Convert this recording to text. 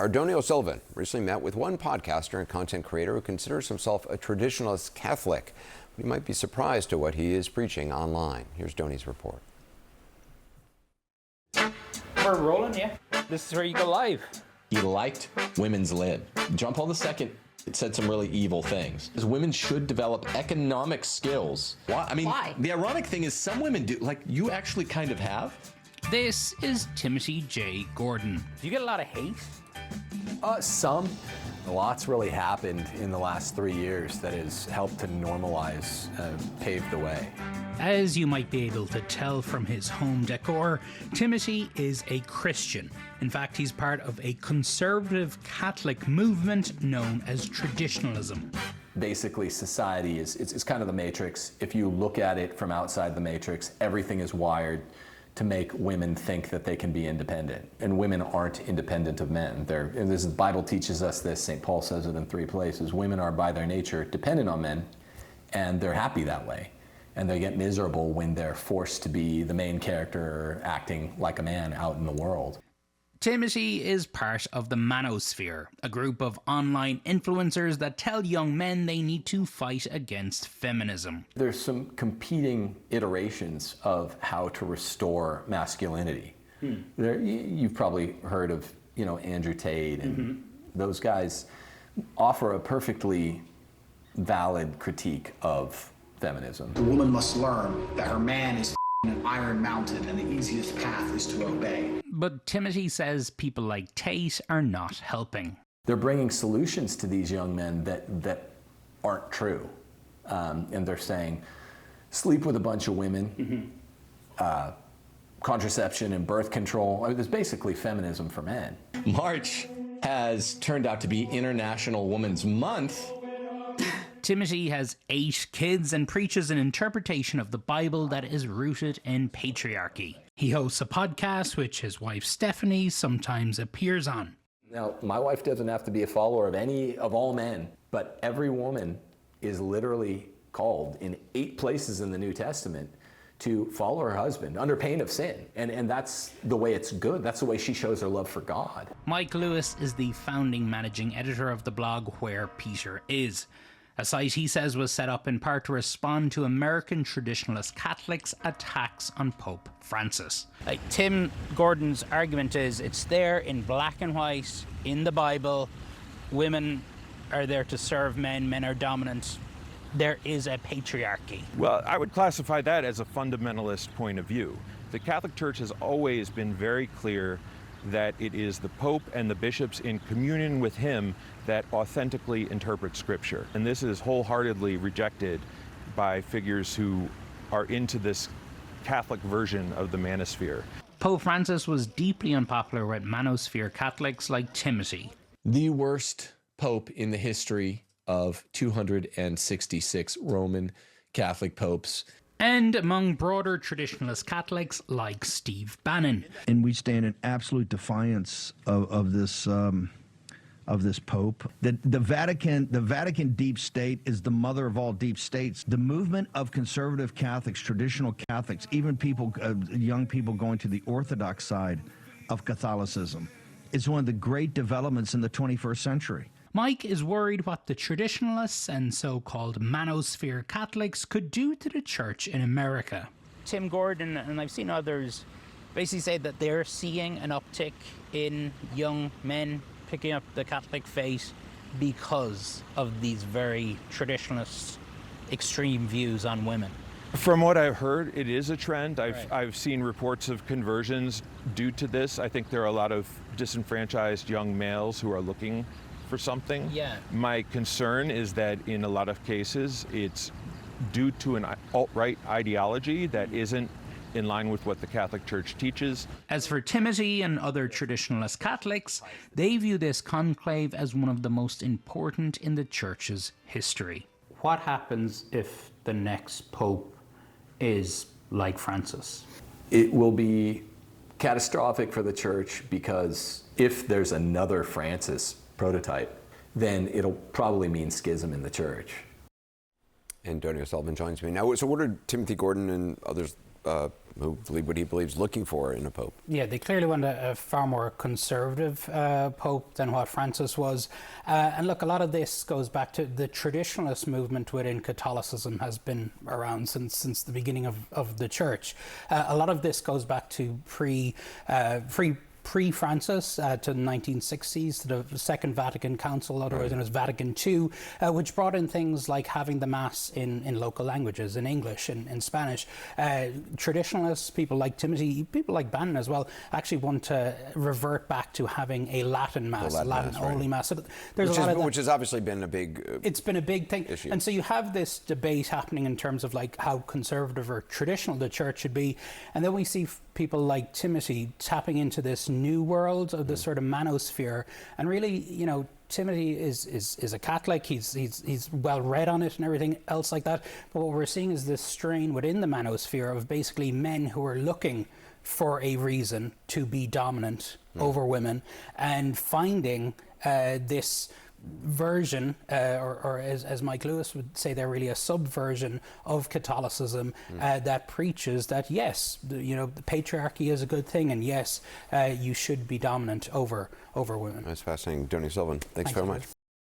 Our Donie O'Sullivan recently met with one podcaster and content creator who considers himself a traditionalist Catholic. You might be surprised to what he is preaching online. Here's Donie's report. We're rolling, yeah. This is where you go live. He liked women's lib. John Paul II said some really evil things. Women should develop economic skills. Why? I mean, Why? The ironic thing is some women do, like you actually kind of have. This is Timothy J. Gordon. Do you get a lot of hate? Some. A lot's really happened in the last 3 years that has helped to normalize, pave the way. As you might be able to tell from his home decor, Timothy is a Christian. In fact, he's part of a conservative Catholic movement known as traditionalism. Basically, society it's kind of the matrix. If you look at it from outside the matrix, everything is wired to make women think that they can be independent. And women aren't independent of men. And the Bible teaches us this. St. Paul says it in 3 places. Women are by their nature dependent on men, and they're happy that way. And they get miserable when they're forced to be the main character acting like a man out in the world. Timothy is part of the Manosphere, a group of online influencers that tell young men they need to fight against feminism. There's some competing iterations of how to restore masculinity. You've probably heard of, Andrew Tate, and those guys offer a perfectly valid critique of feminism. The woman must learn that her man is an iron mounted and the easiest path is to obey. But Timothy says people like Tate are not helping. They're bringing solutions to these young men that aren't true. And they're saying, sleep with a bunch of women, contraception and birth control. I mean, there's basically feminism for men. March has turned out to be International Women's Month. Timothy has 8 kids and preaches an interpretation of the Bible that is rooted in patriarchy. He hosts a podcast which his wife Stephanie sometimes appears on. Now, my wife doesn't have to be a follower of all men, but every woman is literally called in 8 places in the New Testament to follow her husband under pain of sin. And that's the way it's good. That's the way she shows her love for God. Mike Lewis is the founding managing editor of the blog Where Peter Is, a site he says was set up in part to respond to American traditionalist Catholics' attacks on Pope Francis. Like Tim Gordon's argument is, it's there in black and white in the Bible. Women are there to serve men, men are dominant. There is a patriarchy. Well, I would classify that as a fundamentalist point of view. The Catholic Church has always been very clear that it is the Pope and the bishops in communion with him that authentically interpret Scripture. And this is wholeheartedly rejected by figures who are into this Catholic version of the Manosphere. Pope Francis was deeply unpopular with Manosphere Catholics like Timothy. The worst pope in the history of 266 Roman Catholic popes. And among broader traditionalist Catholics like Steve Bannon. And we stand in absolute defiance of this pope. The Vatican deep state is the mother of all deep states. The movement of conservative Catholics, traditional Catholics, even people, young people going to the Orthodox side of Catholicism, is one of the great developments in the 21st century. Mike is worried what the traditionalists and so-called Manosphere Catholics could do to the church in America. Tim Gordon, and I've seen others, basically say that they're seeing an uptick in young men picking up the Catholic faith because of these very traditionalist, extreme views on women. From what I've heard, it is a trend. I've seen reports of conversions due to this. I think there are a lot of disenfranchised young males who are looking for something. Yeah. My concern is that in a lot of cases, it's due to an alt-right ideology that isn't in line with what the Catholic Church teaches. As for Timothy and other traditionalist Catholics, they view this conclave as one of the most important in the Church's history. What happens if the next Pope is like Francis? It will be catastrophic for the Church because if there's another Francis prototype, then it'll probably mean schism in the Church. And Donie O'Sullivan joins me now. So what are Timothy Gordon and others believe what he believes looking for in a pope. Yeah, they clearly want a far more conservative pope than what Francis was. And look, a lot of this goes back to the traditionalist movement within Catholicism has been around since the beginning of the church. A lot of this goes back to pre-Francis to the 1960s, to the Second Vatican Council, otherwise known as Vatican II, which brought in things like having the Mass in local languages, in English, in Spanish. Traditionalists, people like Timothy, people like Bannon as well, actually want to revert back to having a Latin Mass, a Latin-only Mass. So there's a lot of that. Which has obviously been a big it's been a big thing. issue. And so you have this debate happening in terms of like how conservative or traditional the church should be. And then we see people like Timothy tapping into this new world of this sort of manosphere, and really, you know, Timothy is a Catholic. He's well read on it and everything else like that. But what we're seeing is this strain within the manosphere of basically men who are looking for a reason to be dominant over women, and finding this version, or as Mike Lewis would say, they're really a subversion of Catholicism that preaches that yes, the patriarchy is a good thing, and yes, you should be dominant over women. That's fascinating. Donie O'Sullivan, thanks very much.